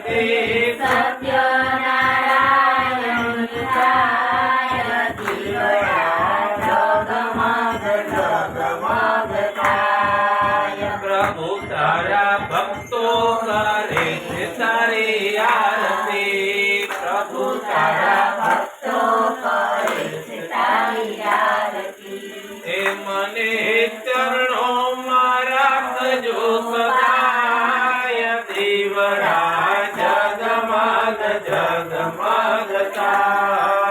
સત્યનારાયણ થાય જગમગ જગમગ થાય પ્રભુ તારા ભક્તો કરે છે તારી આરતી પ્રભુ તારા ભક્તો કરે છે તારી આરતી એ મને ચરણોમાં રાખજો સદાય દીવડા જગમગ જગમગ થાય